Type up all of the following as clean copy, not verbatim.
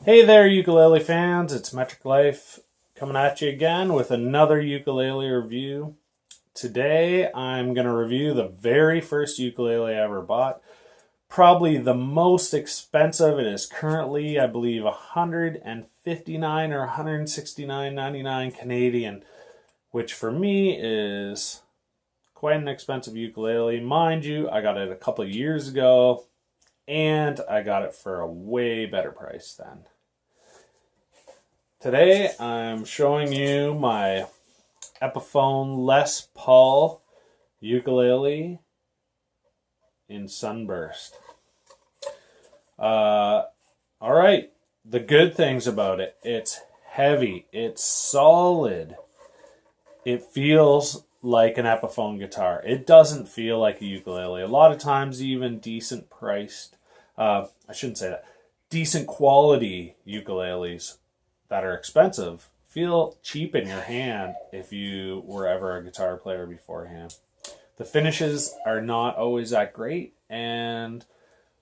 Hey there, ukulele fans. It's Metric Life coming at you again with another ukulele review. Today, I'm going to review the very first ukulele I ever bought. Probably the most expensive. It is currently, I believe, 159 or 169.99 Canadian, which for me is quite an expensive ukulele. Mind you, I got it a couple of years ago, and I got it for a way better price then. Today I'm showing you my Epiphone Les Paul ukulele in Sunburst. Alright, the good things about it: it's heavy, it's solid, it feels like an Epiphone guitar. It doesn't feel like a ukulele. A lot of times even decent priced, I shouldn't say that, decent quality ukuleles that are expensive feel cheap in your hand if you were ever a guitar player beforehand. The finishes are not always that great, and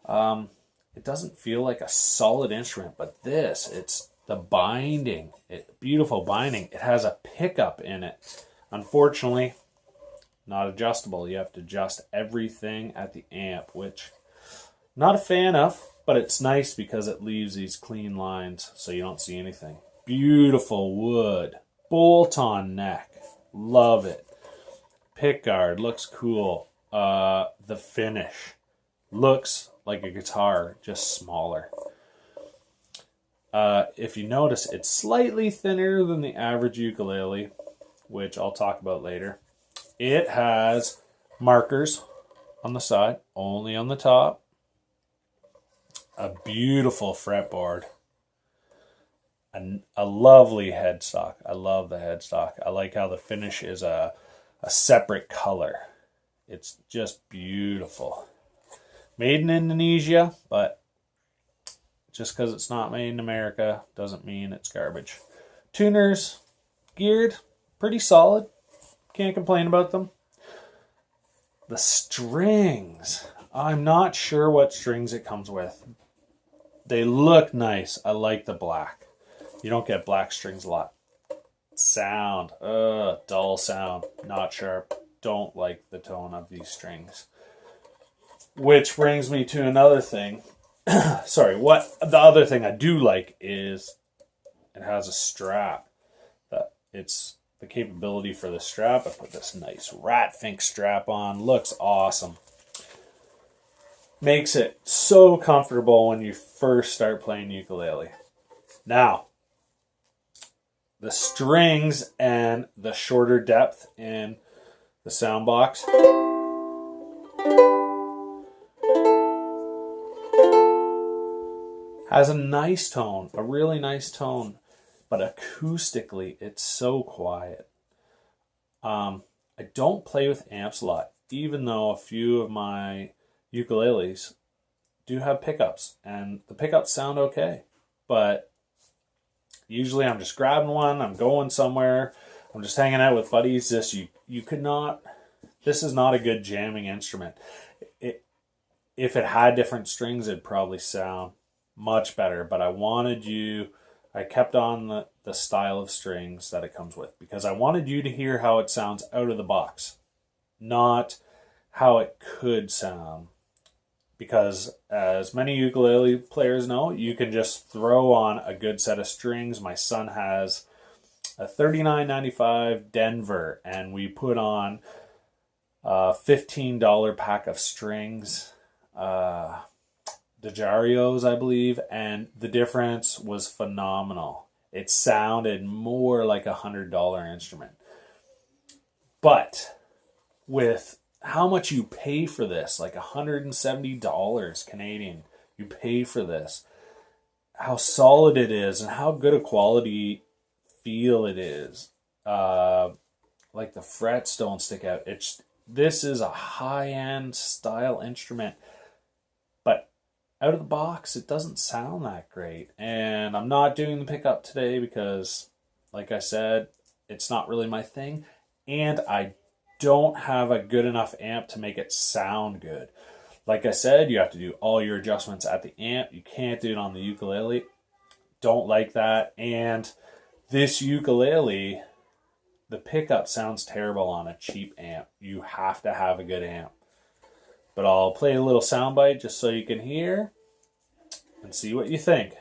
it doesn't feel like a solid instrument. But it's the binding, beautiful binding. It has a pickup in it. Unfortunately, not adjustable. You have to adjust everything at the amp, which I'm not a fan of. But it's nice because it leaves these clean lines so you don't see anything. Beautiful wood. Bolt-on neck. Love it. Pickguard. Looks cool. The finish. Looks like a guitar, just smaller. If you notice, it's slightly thinner than the average ukulele, which I'll talk about later. It has markers on the side, only on the top. A beautiful fretboard. A lovely headstock. I love the headstock. I like how the finish is a separate color. It's just beautiful. Made in Indonesia, but just because it's not made in America doesn't mean it's garbage. Tuners, geared, pretty solid. Can't complain about them. The strings. I'm not sure what strings it comes with. They look nice. I like the black. You don't get black strings a lot. Sound. Dull sound. Not sharp. Don't like the tone of these strings. Which brings me to another thing. The other thing I do like is it has a strap. It's the capability for the strap. I put this nice Ratfink strap on. Looks awesome. Makes it so comfortable when you first start playing ukulele. Now, the strings and the shorter depth in the sound box has a nice tone, a really nice tone, but acoustically it's so quiet. I don't play with amps a lot, even though a few of my ukuleles do have pickups, and the pickups sound okay, but usually I'm just grabbing one, I'm going somewhere, I'm just hanging out with buddies. This is not a good jamming instrument. If it had different strings, it'd probably sound much better, but I kept on the style of strings that it comes with because I wanted you to hear how it sounds out of the box, not how it could sound. Because as many ukulele players know, you can just throw on a good set of strings. My son has a $39.95 Denver, and we put on a $15 pack of strings, DeJarios, I believe, and the difference was phenomenal. It sounded more like a $100 instrument. But with how much you pay for this, like $170 Canadian, you pay for this, how solid it is, and how good a quality feel it is. Like the frets don't stick out. This is a high-end style instrument, but out of the box, it doesn't sound that great. And I'm not doing the pickup today because, like I said, it's not really my thing, and I don't have a good enough amp to make it sound good. Like I said, you have to do all your adjustments at the amp. You can't do it on the ukulele. don't like that. And this ukulele, the pickup sounds terrible on a cheap amp. You have to have a good amp. But I'll play a little soundbite just so you can hear and see what you think.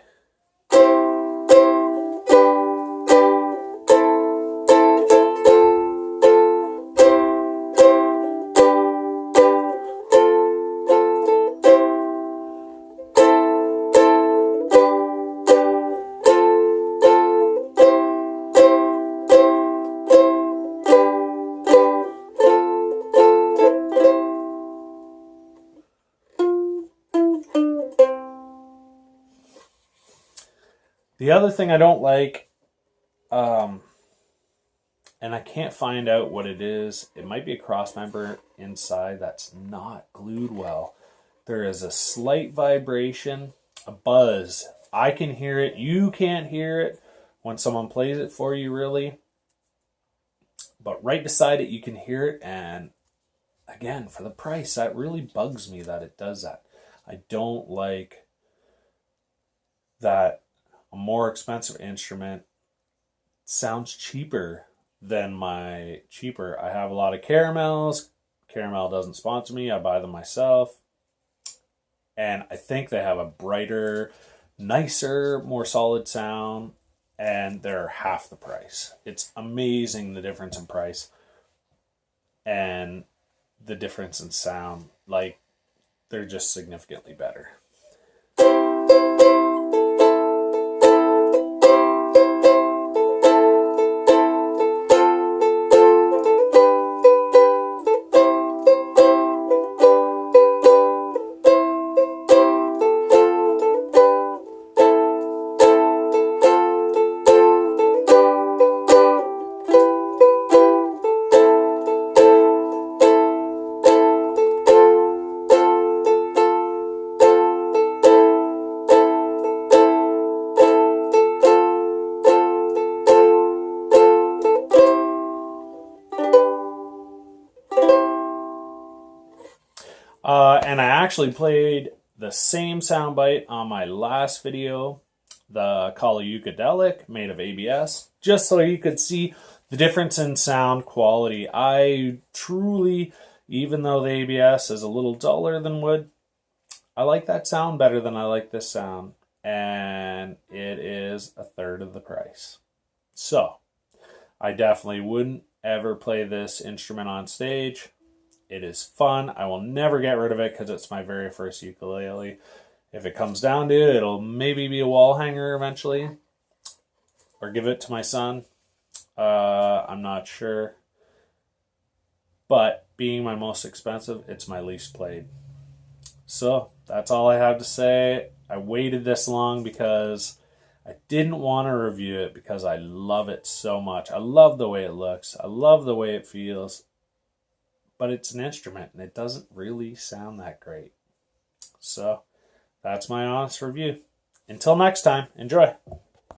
The other thing I don't like, and I can't find out what it is, it might be a cross member inside that's not glued well. There is a slight vibration, a buzz. I can hear it. You can't hear it when someone plays it for you, really. But right beside it, you can hear it. And again, for the price, that really bugs me that it does that. I don't like that a more expensive instrument sounds cheaper than my cheaper. I have a lot of Caramels. Caramel doesn't sponsor me. I buy them myself. And I think they have a brighter, nicer, more solid sound. And they're half the price. It's amazing the difference in price. And the difference in sound. Like, they're just significantly better. And I actually played the same soundbite on my last video, the Kali Ukulele made of ABS, just so you could see the difference in sound quality. I truly, even though the ABS is a little duller than wood, I like that sound better than I like this sound. And it is a third of the price. So, I definitely wouldn't ever play this instrument on stage. It is fun. I will never get rid of it because it's my very first ukulele. If it comes down to it, it'll maybe be a wall hanger eventually. Or give it to my son. I'm not sure. But being my most expensive, it's my least played. So, that's all I have to say. I waited this long because I didn't want to review it because I love it so much. I love the way it looks. I love the way it feels. But it's an instrument, and it doesn't really sound that great. So, that's my honest review. Until next time, enjoy.